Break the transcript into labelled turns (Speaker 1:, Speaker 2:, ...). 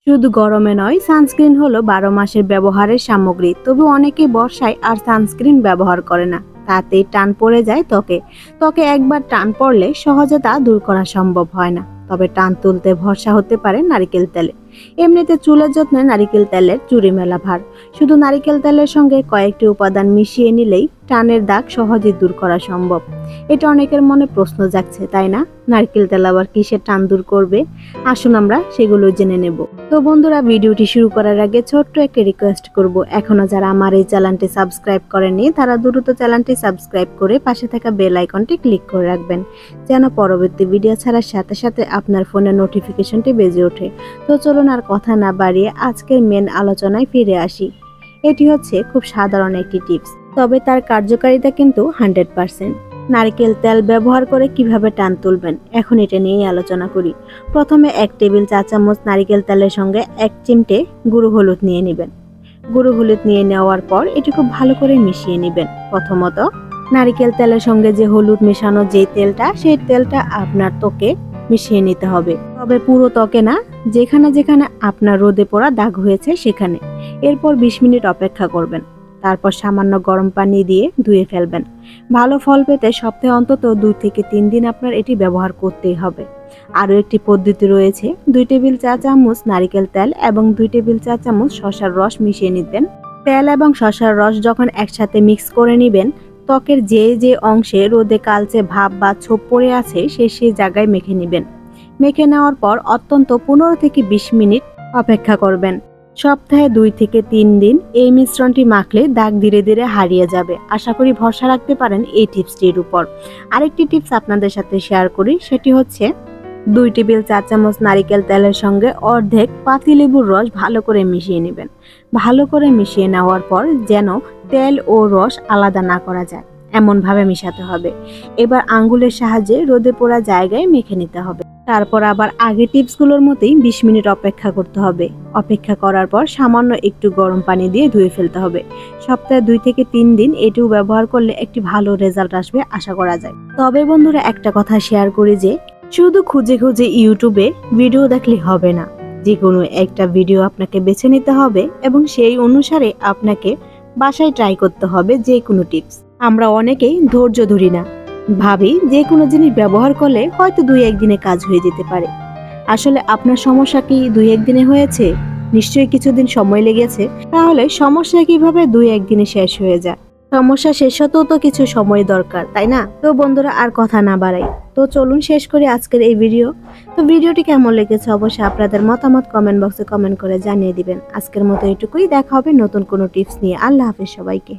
Speaker 1: শুধু গরমে নয়, সানস্ক্রিন হলো 12 মাসের ব্যবহারের সামগ্রী। তবে অনেকে বর্ষায় আর সানস্ক্রিন ব্যবহার করে না, তাতেই টান পড়ে যায় ত্বকে। ত্বকে একবার টান পড়লে সহজে তা দূর করা সম্ভব হয় না। তবে টান তুলতে ভরসা হতে পারে নারিকেল তেলে। এমনিতে চুলের যত্নে নারিকেল তেলের চুরি মেলা ভার। শুধু নারিকেল তেলের সঙ্গে কয়েকটি উপাদান মিশিয়ে নিলেই টানের দাগ সহজে দূর করা সম্ভব। এটা অনেকের মনে প্রশ্ন জাগছে, তাই না? নারকেল তেল আবার কিসের টান দূর করবে? আসুন আমরা সেগুলো জেনে নেব। তো বন্ধুরা, ভিডিওটি শুরু করার আগে ছোট্ট একটা রিকোয়েস্ট করব, এখনো যারা আমার এই চ্যানেলটি সাবস্ক্রাইব করেননি তারা দ্রুত চ্যানেলটি সাবস্ক্রাইব করে পাশে থাকা বেল আইকনটি ক্লিক করে রাখবেন, যেন পরবর্তী ভিডিও ছাড়ার সাথে সাথে আপনার ফোনে নোটিফিকেশনটি বেজে ওঠে। তো চলুন আর কথা না বাড়িয়ে আজকের মেন আলোচনায় ফিরে আসি। এটি হচ্ছে খুব সাধারণ একটি টিপস, তবে তার কার্যকারিতা কিন্তু 100%। নারকেল তেল ব্যবহার করে কিভাবে টান তুলবেন, এখন এটা নিয়েই আলোচনা করি। প্রথমে 1 টেবিল চা চামচ নারকেল তেলের সঙ্গে 1 চিমটে গুঁড়ো হলুদ নিয়ে নেবেন। গুঁড়ো হলুদ নিয়ে নেওয়ার পর এটি খুব ভালো করে মিশিয়ে নেবেন। প্রথমত নারকেল তেলের সঙ্গে যে হলুদ মেশানো যে তেলটা, সেই তেলটা আপনার ত্বকে মিশিয়ে নিতে হবে। তবে পুরো ত্বকে না, যেখানে যেখানে আপনার রোদে পড়া দাগ হয়েছে সেখানে। এরপর 20 মিনিট অপেক্ষা করবেন। তারপর সামান্য গরম পানি দিয়ে ধুয়ে ফেলবেন। ভালো ফল পেতে সপ্তাহে অন্তত 2 থেকে 3 দিন আপনার এটি ব্যবহার করতেই হবে। আরও একটি পদ্ধতি রয়েছে। 2 টেবিল চা চামচ নারকেল তেল এবং 2 টেবিল চা চামচ শসার রস মিশিয়ে নিতেন। তেল এবং শসার রস যখন একসাথে মিক্স করে নেবেন, ত্বকের যে যে অংশে রোদে কালচে ভাব বা ছোপ পড়ে আছে সেই জায়গায় মেখে নেবেন। মেখে নেওয়ার পর অত্যন্ত 15 থেকে 20 মিনিট অপেক্ষা করবেন। সপ্তাহে 2 থেকে 3 দিন এই মিশ্রণটি মাখলে দাগ ধীরে ধীরে হারিয়ে যাবে। আশা করি ভরসা রাখতে পারেন এই টিপসটির উপর। আরেকটি টিপস আপনাদের সাথে শেয়ার করি, সেটি হচ্ছে 2 টেবিল চা চামচ নারকেল তেলের সঙ্গে অর্ধেক পাতিলেবুর রস ভালো করে মিশিয়ে নেবেন। ভালো করে মিশিয়ে নেওয়ার পর যেন তেল ও রস আলাদা না করা যায়, এমনভাবে মিশাতে হবে। এবার আঙ্গুলের সাহায্যে রোদে পোড়া জায়গায় মেখে নিতে হবে। তারপর আবার আগের টিপসগুলোর মতোই 20 মিনিট অপেক্ষা করতে হবে। অপেক্ষা করার পর সামান্য একটু গরম পানি দিয়ে ধুয়ে ফেলতে হবে। সপ্তাহে 2 থেকে 3 দিন এটিও ব্যবহার করলে একটি ভালো রেজাল্ট আসবে আশা করা যায়। তবে বন্ধুরা, একটা কথা শেয়ার করি যে শুধু খুঁজে খুঁজে ইউটিউবে ভিডিও দেখলে হবে না। যে কোনো একটা ভিডিও আপনাকে বেছে নিতে হবে এবং সেই অনুসারে আপনাকে বাসায় ট্রাই করতে হবে যে কোনো টিপস। আমরা অনেকেই ধৈর্য ধরি না, ভাবি যে কোনো জিনিস ব্যবহার করলে হয়তো 2-1 দিনে কাজ হয়ে যেতে পারে। আসলে আপনার সমস্যা কি 2-1 দিনে হয়েছে? নিশ্চয়ই কিছুদিন সময় লেগেছে। তাহলে সমস্যা কিভাবে 2-1 দিনে শেষ হয়ে যায়? সমস্যা শেষ হতেও তো কিছু সময় দরকার, তাই না? তো বন্ধুরা, আর কথা না বাড়াই, তো চলুন শেষ করি আজকের এই ভিডিও। তো ভিডিওটি কেমন লেগেছে অবশ্যই আপনাদের মতামত কমেন্ট বক্সে কমেন্ট করে জানিয়ে দিবেন। আজকের মতো এটুকুই, দেখা হবে নতুন কোনো টিপস নিয়ে। আল্লাহ হাফেজ সবাইকে।